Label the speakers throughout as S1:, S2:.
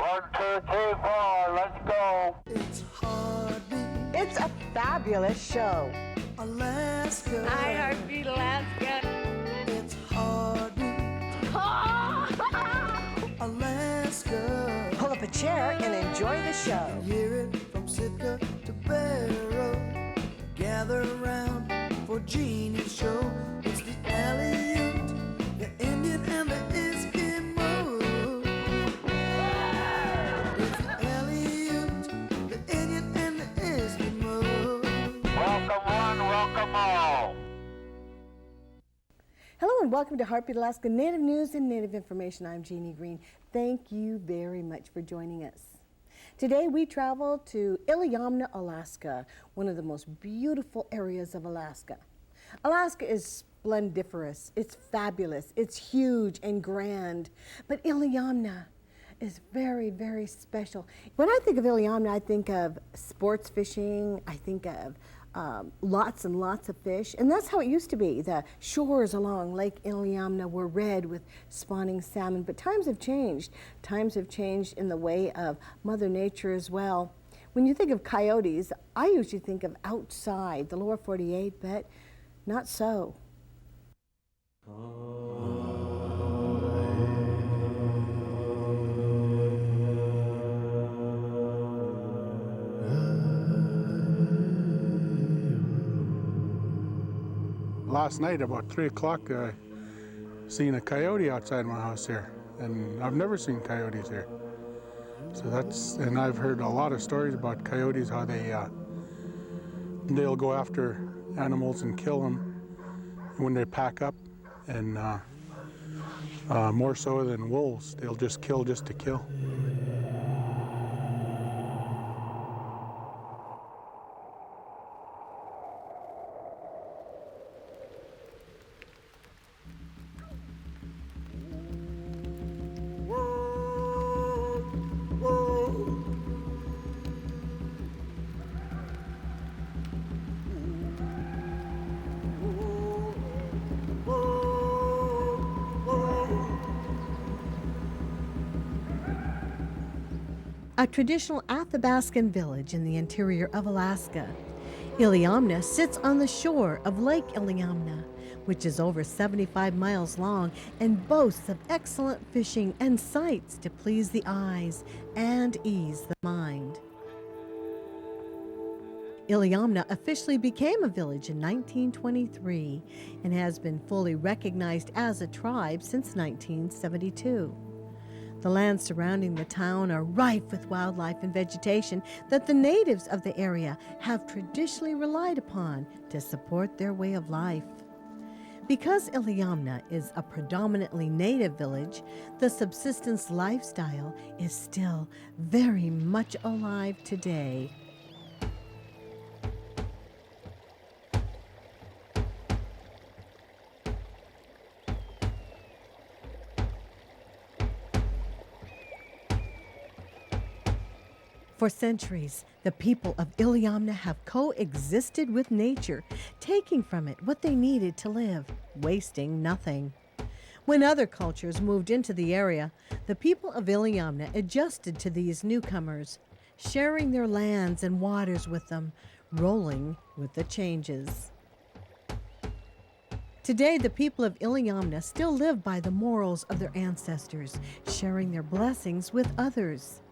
S1: 1, 2, 3, 4, let's go.
S2: It's Harvey.
S3: It's a fabulous show.
S2: Alaska.
S4: Hi, Harvey, Alaska.
S2: It's Harvey. Alaska.
S3: Pull up a chair and enjoy the show.
S2: Hear it from Sitka to Barrow. Gather around for Jeannie's show. It's the Iliamna, the Indian and the Eskimo. It's the Iliamna, the Indian and the Eskimo.
S1: Welcome one, welcome all.
S3: Hello and welcome to Heartbeat Alaska Native News and Native Information. I'm Jeannie Green. Thank you very much for joining us. Today we travel to Iliamna, Alaska, one of the most beautiful areas of Alaska. Alaska is splendiferous, it's fabulous, it's huge and grand, but Iliamna is very, very special. When I think of Iliamna, I think of sports fishing, I think of lots and lots of fish, and that's how it used to be. The shores along Lake Iliamna were red with spawning salmon, but times have changed. Times have changed in the way of Mother Nature as well. When you think of coyotes, I usually think of outside the lower 48, but not so.
S5: Last night, about 3 o'clock, I seen a coyote outside my house here, and I've never seen coyotes here. So and I've heard a lot of stories about coyotes, how they'll go after animals and kill them when they pack up, and more so than wolves, they'll just kill just to kill.
S6: A traditional Athabascan village in the interior of Alaska. Iliamna sits on the shore of Lake Iliamna, which is over 75 miles long and boasts of excellent fishing and sights to please the eyes and ease the mind. Iliamna officially became a village in 1923 and has been fully recognized as a tribe since 1972. The lands surrounding the town are rife with wildlife and vegetation that the natives of the area have traditionally relied upon to support their way of life. Because Iliamna is a predominantly native village, the subsistence lifestyle is still very much alive today. For centuries, the people of Iliamna have coexisted with nature, taking from it what they needed to live, wasting nothing. When other cultures moved into the area, the people of Iliamna adjusted to these newcomers, sharing their lands and waters with them, rolling with the changes. Today, the people of Iliamna still live by the morals of their ancestors, sharing their blessings with others.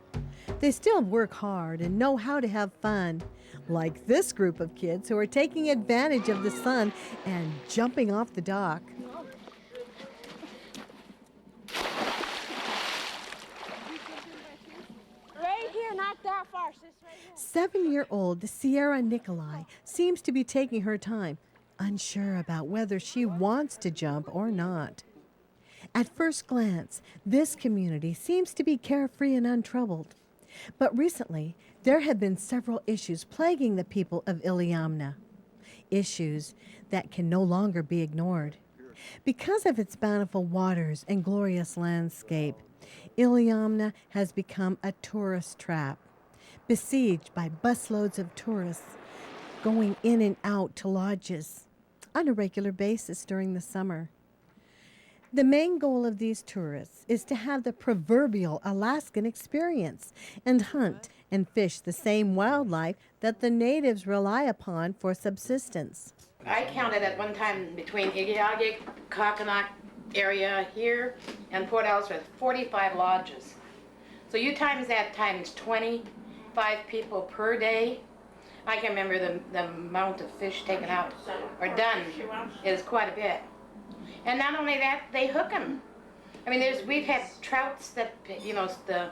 S6: They still work hard and know how to have fun, like this group of kids who are taking advantage of the sun and jumping off the dock.
S4: Right here, not that far, sis, right here.
S6: 7-year-old Cierra Nikolai seems to be taking her time, unsure about whether she wants to jump or not. At first glance, this community seems to be carefree and untroubled. But recently, there have been several issues plaguing the people of Iliamna, issues that can no longer be ignored. Because of its bountiful waters and glorious landscape, Iliamna has become a tourist trap, besieged by busloads of tourists going in and out to lodges on a regular basis during the summer. The main goal of these tourists is to have the proverbial Alaskan experience and hunt and fish the same wildlife that the natives rely upon for subsistence.
S7: I counted at one time between Iliamna, Coconut area here and Port Ellsworth, 45 lodges. So you times that times 25 people per day. I can remember the amount of fish taken out or done is quite a bit. And not only that, they hook them. I mean, we've had trouts that, you know, the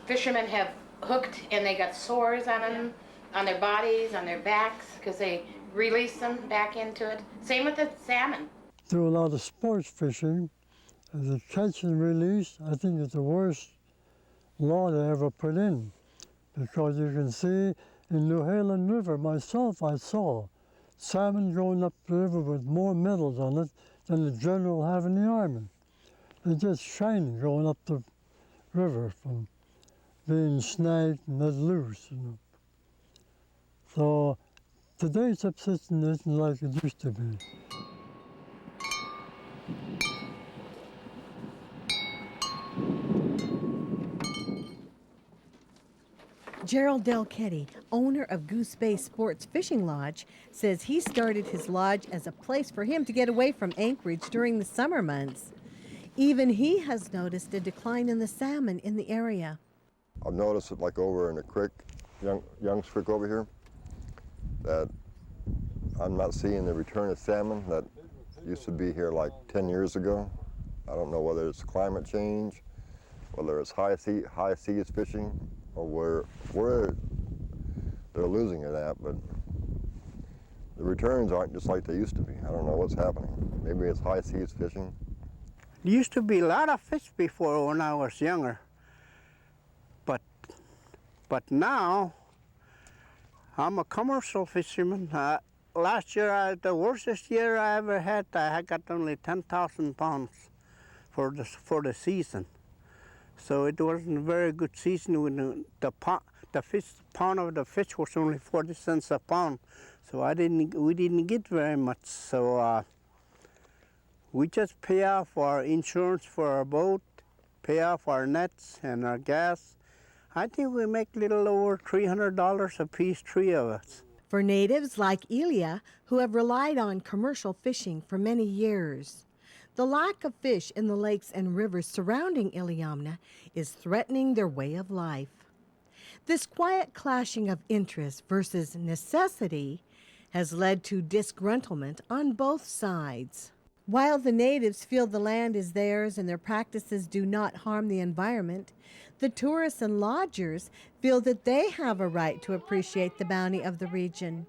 S7: fishermen have hooked and they got sores on them, on their bodies, on their backs, because they release them back into it. Same with the salmon.
S8: Do a lot of sports fishing. The catch and release, I think, is the worst law they ever put in, because you can see in Newhalen River, myself, I saw salmon going up the river with more medals on it than the general have in the Army. They're just shining going up the river from being snagged and let loose. You know. So today's subsistence isn't like it used to be.
S6: Gerald Delkettie, owner of Goose Bay Sports Fishing Lodge, says he started his lodge as a place for him to get away from Anchorage during the summer months. Even he has noticed a decline in the salmon in the area.
S9: I've noticed it like over in the creek, Young's Creek over here, that I'm not seeing the return of salmon that used to be here like 10 years ago. I don't know whether it's climate change, whether it's high seas fishing, or where they're losing it at, but the returns aren't just like they used to be. I don't know what's happening. Maybe it's high seas fishing.
S10: There used to be a lot of fish before when I was younger, but now I'm a commercial fisherman. Last year, the worstest year I ever had, I got only 10,000 pounds for the season. So it wasn't a very good season when the pound of the fish was only 40 cents a pound. So we didn't get very much. So we just pay off our insurance for our boat, pay off our nets and our gas. I think we make a little over $300 a piece, three of us.
S6: For natives like Elia, who have relied on commercial fishing for many years, the lack of fish in the lakes and rivers surrounding Iliamna is threatening their way of life. This quiet clashing of interest versus necessity has led to disgruntlement on both sides. While the natives feel the land is theirs and their practices do not harm the environment, the tourists and lodgers feel that they have a right to appreciate the bounty of the region.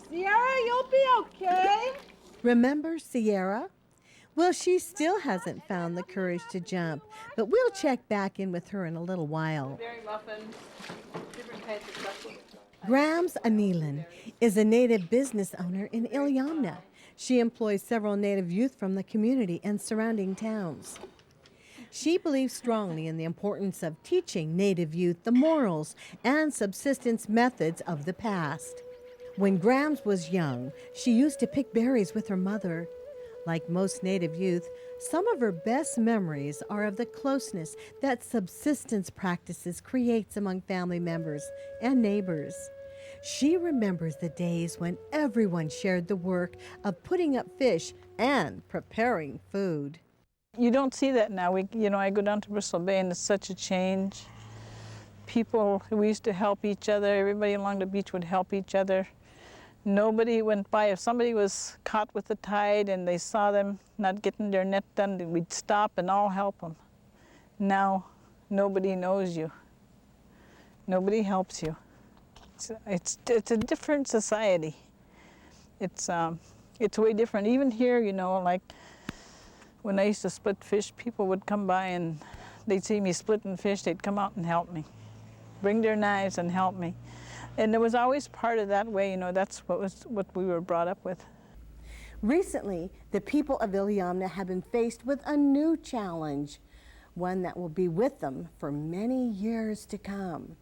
S4: Sierra, you'll be okay.
S6: Remember Cierra? Well, she still hasn't found the courage to jump, but we'll check back in with her in a little while.
S4: Berry muffins, different kinds of stuff.
S6: Grafin Anelon is a native business owner in Iliamna. She employs several native youth from the community and surrounding towns. She believes strongly in the importance of teaching native youth the morals and subsistence methods of the past. When Grams was young, she used to pick berries with her mother. Like most native youth, some of her best memories are of the closeness that subsistence practices creates among family members and neighbors. She remembers the days when everyone shared the work of putting up fish and preparing food.
S11: You don't see that now. I go down to Bristol Bay and it's such a change. We used to help each other. Everybody along the beach would help each other. Nobody went by. If somebody was caught with the tide and they saw them not getting their net done, we'd stop and all help them. Now, nobody knows you. Nobody helps you. It's a different society. It's way different. Even here, like when I used to split fish, people would come by and they'd see me splitting fish. They'd come out and help me, bring their knives and help me. And it was always part of that way, that's what we were brought up with.
S3: Recently, the people of Iliamna have been faced with a new challenge, one that will be with them for many years to come.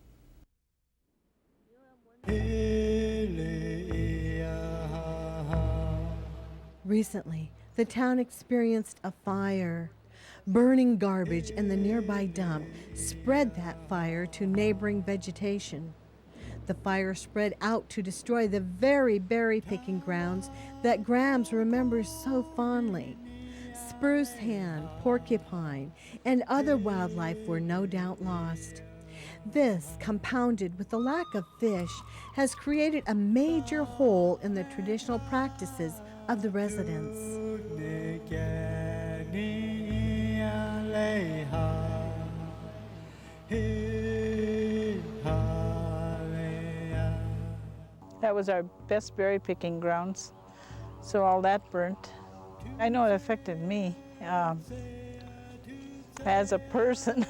S6: Recently, the town experienced a fire. Burning garbage in the nearby dump spread that fire to neighboring vegetation. The fire spread out to destroy the very berry-picking grounds that Grams remembers so fondly. Spruce hand, porcupine, and other wildlife were no doubt lost. This, compounded with the lack of fish, has created a major hole in the traditional practices of the residents.
S11: That was our best berry picking grounds, so all that burnt. I know it affected me as a person.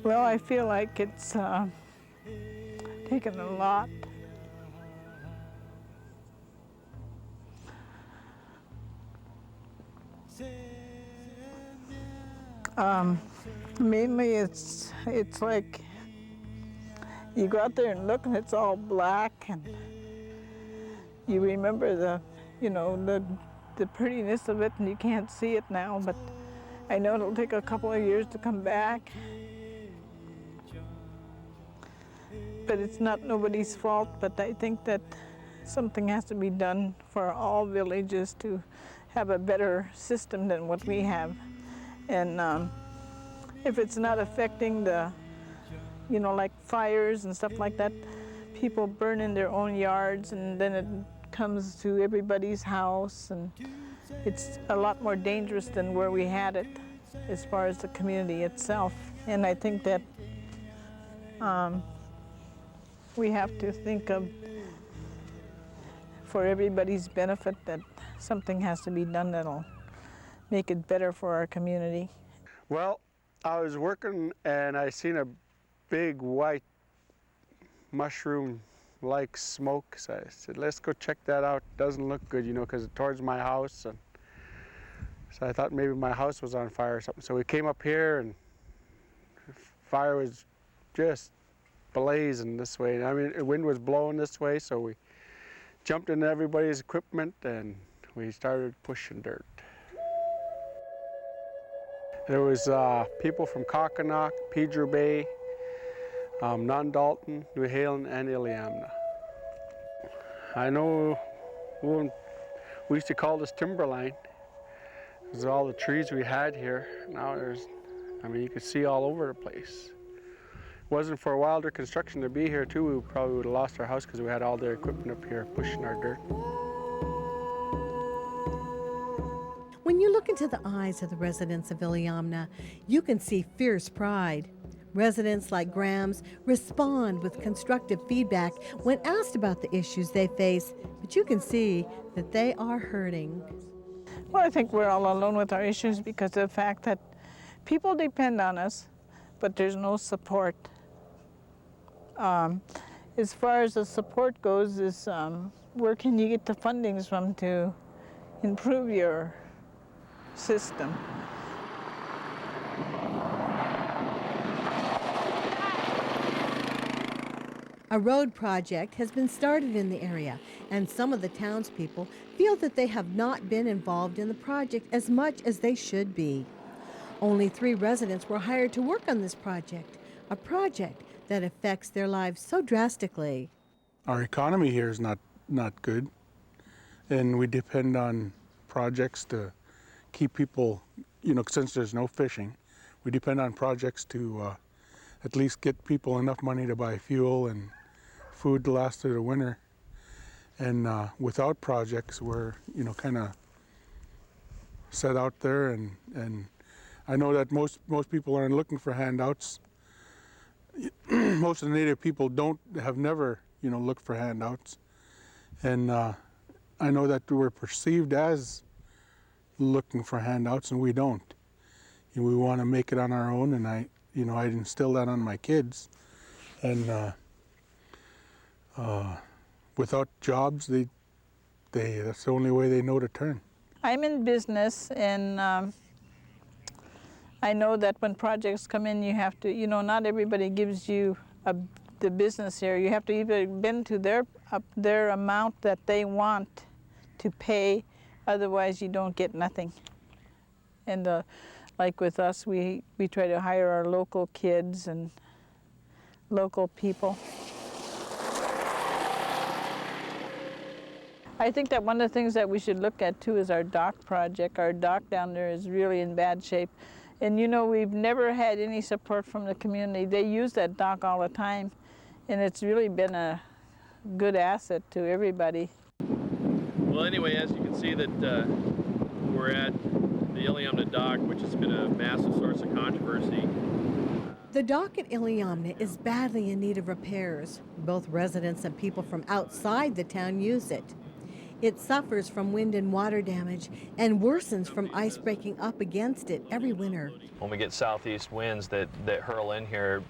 S11: Well, I feel like it's taken a lot. Mainly it's like you go out there and look and it's all black, and you remember the prettiness of it, and you can't see it now, but I know it'll take a couple of years to come back. But it's not nobody's fault, but I think that something has to be done for all villages to have a better system than what we have. And if it's not affecting the, like fires and stuff like that, people burn in their own yards, and then it comes to everybody's house, and it's a lot more dangerous than where we had it as far as the community itself. And I think that we have to think of, for everybody's benefit, that something has to be done that'll make it better for our community.
S12: Well, I was working and I seen a big white mushroom-like smoke, so I said, let's go check that out. Doesn't look good, because it's towards my house, and so I thought maybe my house was on fire or something. So we came up here and the fire was just blazing this way. I mean, the wind was blowing this way, so we jumped into everybody's equipment and we started pushing dirt. There was people from Kokkonak, Pedro Bay, Non-Dalton, Newhalen, and Iliamna. I know we used to call this timberline because of all the trees we had here. Now you could see all over the place. If it wasn't for Wilder Construction to be here too, we probably would have lost our house because we had all their equipment up here pushing our dirt.
S6: When you look into the eyes of the residents of Iliamna, you can see fierce pride. Residents like Grams respond with constructive feedback when asked about the issues they face, but you can see that they are hurting.
S11: Well, I think we're all alone with our issues because of the fact that people depend on us, but there's no support. As far as the support goes, is where can you get the fundings from to improve your system?
S6: A road project has been started in the area, and some of the townspeople feel that they have not been involved in the project as much as they should be. Only 3 residents were hired to work on this project, a project that affects their lives so drastically.
S5: Our economy here is not good, and we depend on projects to keep people, since there's no fishing, we depend on projects to at least get people enough money to buy fuel and food to last through the winter. And without projects, we're, kind of set out there, and I know that most people aren't looking for handouts. Most of the Native people have never, looked for handouts. And I know that we're perceived as looking for handouts, and we don't. We want to make it on our own, and I instill that on my kids. And without jobs, that's the only way they know to turn.
S11: I'm in business, and I know that when projects come in, you have to, not everybody gives you the business here. You have to either bend to their amount that they want to pay, otherwise you don't get nothing. And like with us, we try to hire our local kids and local people. I think that one of the things that we should look at too is our dock project. Our dock down there is really in bad shape. And you know, we've never had any support from the community. They use that dock all the time, and it's really been a good asset to everybody.
S13: Well, anyway, as you can see that we're at the Iliamna dock, which has been a massive source of controversy.
S6: The dock at Iliamna is badly in need of repairs. Both residents and people from outside the town use it. It suffers from wind and water damage and worsens from ice breaking up against it every winter.
S13: When we get southeast winds that hurl in here,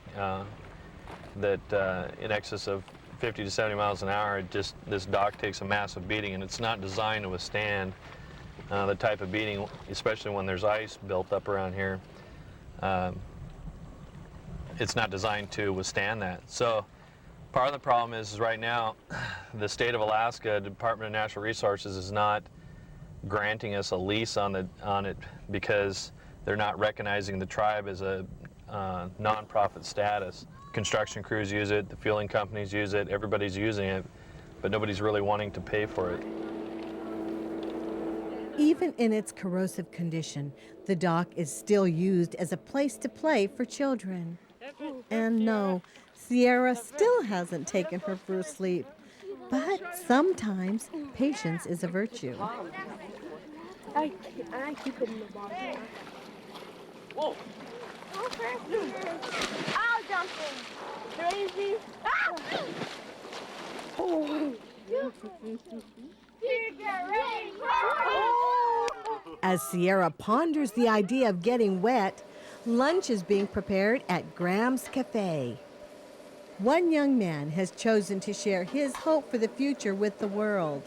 S13: in excess of 50 to 70 miles an hour, this dock takes a massive beating, and it's not designed to withstand the type of beating, especially when there's ice built up around here. It's not designed to withstand that. So part of the problem is right now, the state of Alaska, Department of Natural Resources, is not granting us a lease on it because they're not recognizing the tribe as a nonprofit status. Construction crews use it, the fueling companies use it, everybody's using it, but nobody's really wanting to pay for it.
S6: Even in its corrosive condition, the dock is still used as a place to play for children. And no, Cierra still hasn't taken her first sleep. But sometimes patience is a virtue.
S14: I keep it in the bottom. Whoa! I'll jump in. Crazy. Ah! Oh.
S6: As Cierra ponders the idea of getting wet, lunch is being prepared at Graham's Cafe. One young man has chosen to share his hope for the future with the world.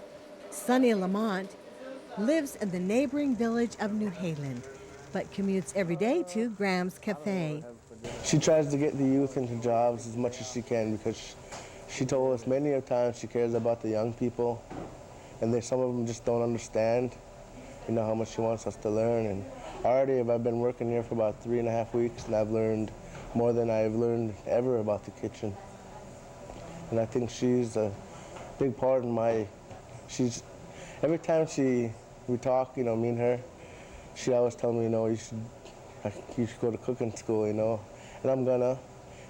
S6: Sonny Lamont lives in the neighboring village of Newhalen, but commutes every day to Graham's Cafe.
S15: She tries to get the youth into jobs as much as she can because she told us many of times she cares about the young people, and some of them just don't understand, how much she wants us to learn. And already I've been working here for about 3.5 weeks, and I've learned more than I've learned ever about the kitchen. And I think she's a big part in every time we talk, me and her, she always tells me, you should go to cooking school, and I'm gonna.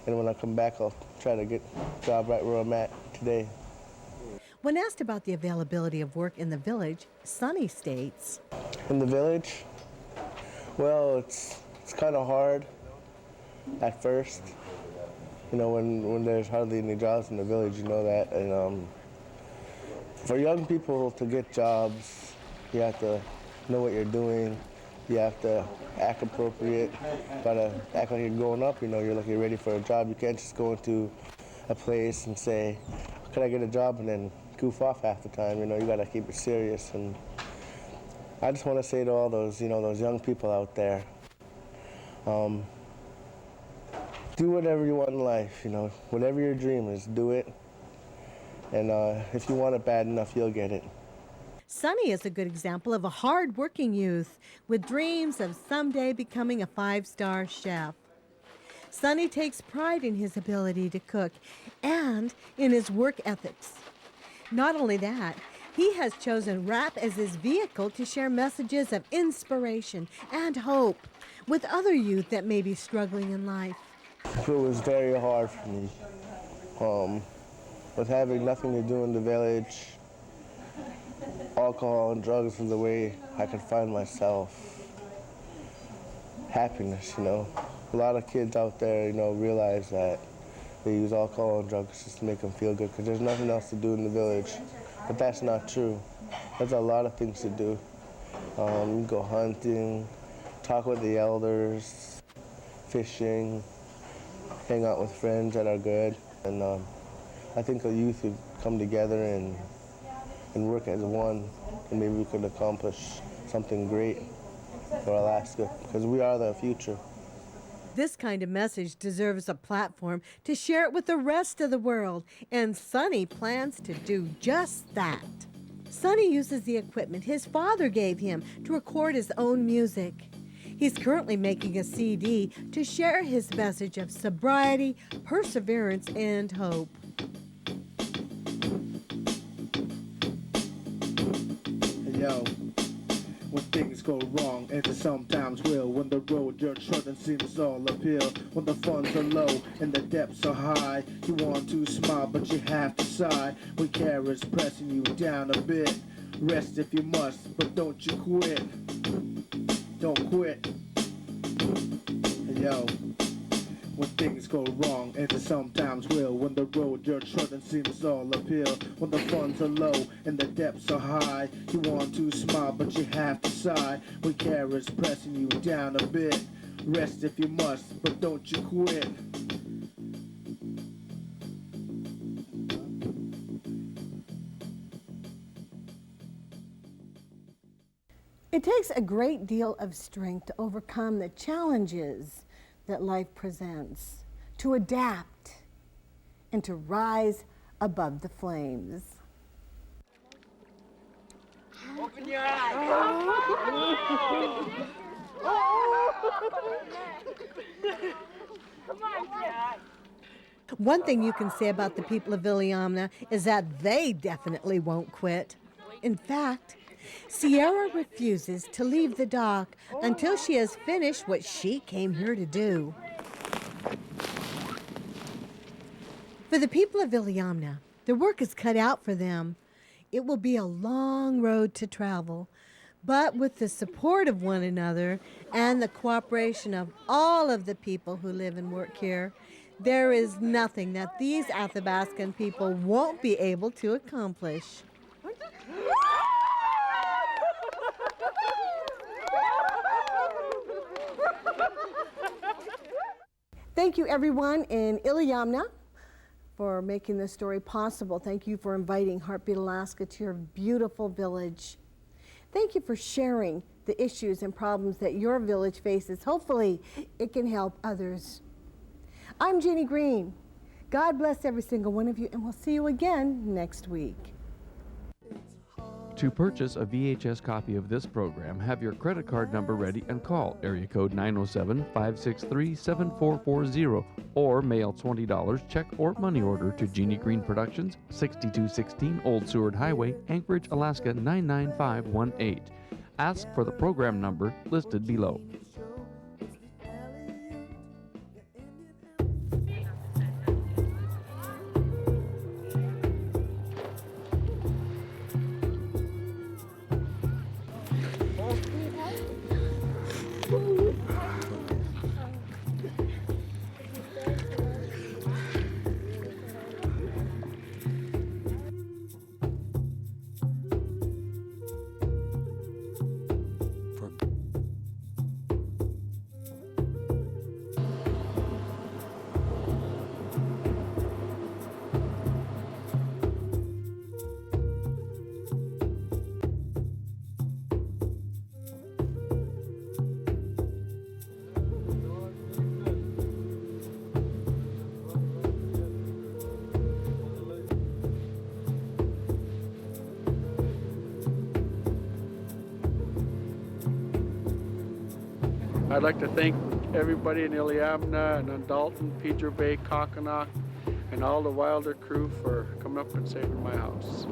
S15: And when I come back, I'll try to get a job right where I'm at today.
S6: When asked about the availability of work in the village, Sonny states,
S15: in the village, well, it's kind of hard at first. When there's hardly any jobs in the village, you know that. And for young people to get jobs, you have to know what you're doing. You have to act appropriate. You gotta act like you're growing up. You're like you're ready for a job. You can't just go into a place and say, "Can I get a job?" and then goof off half the time. You gotta keep it serious. And I just want to say to all those, those young people out there, do whatever you want in life. Whatever your dream is, do it. And if you want it bad enough, you'll get it.
S6: Sonny is a good example of a hard-working youth with dreams of someday becoming a 5-star chef. Sonny takes pride in his ability to cook and in his work ethics. Not only that, he has chosen rap as his vehicle to share messages of inspiration and hope with other youth that may be struggling in life.
S15: It was very hard for me. With having nothing to do in the village, alcohol and drugs was the way I could find myself. Happiness, A lot of kids out there, realize that they use alcohol and drugs just to make them feel good because there's nothing else to do in the village. But that's not true. There's a lot of things to do. You can go hunting, talk with the elders, fishing, hang out with friends that are good. And I think the youth would come together and work as one, and maybe we could accomplish something great for Alaska, because we are the future.
S6: This kind of message deserves a platform to share it with the rest of the world, and Sonny plans to do just that. Sonny uses the equipment his father gave him to record his own music. He's currently making a CD to share his message of sobriety, perseverance, and hope.
S15: Yo, when things go wrong, and it sometimes will, when the road you're trudging seems all uphill, when the funds are low and the depths are high, you want to smile but you have to sigh, when care is pressing you down a bit, rest if you must, but don't you quit, don't quit. Yo, when things go wrong, and it sometimes will, when the road you're trudging seems all uphill, when the funds are low and the depths are high, you want to smile but you have to sigh, when care is pressing you down a bit, rest if you must, but don't you quit.
S3: It takes a great deal of strength to overcome the challenges that life presents, to adapt, and to rise above the flames.
S14: Open your eyes. Come on, Jack.
S6: One thing you can say about the people of Iliamna is that they definitely won't quit. In fact, Cierra refuses to leave the dock until she has finished what she came here to do. For the people of Iliamna, their work is cut out for them. It will be a long road to travel, but with the support of one another and the cooperation of all of the people who live and work here, there is nothing that these Athabascan people won't be able to accomplish.
S3: Thank you, everyone in Iliamna, for making this story possible. Thank you for inviting Heartbeat Alaska to your beautiful village. Thank you for sharing the issues and problems that your village faces. Hopefully, it can help others. I'm Jeannie Green. God bless every single one of you, and we'll see you again next week.
S16: To purchase a VHS copy of this program, have your credit card number ready and call area code 907-563-7440 or mail $20 check or money order to Jeannie Green Productions, 6216 Old Seward Highway, Anchorage, Alaska 99518. Ask for the program number listed below.
S12: I'd like to thank everybody in Iliamna and on Dalton, Pedro Bay, Cockanock, and all the Wilder crew for coming up and saving my house.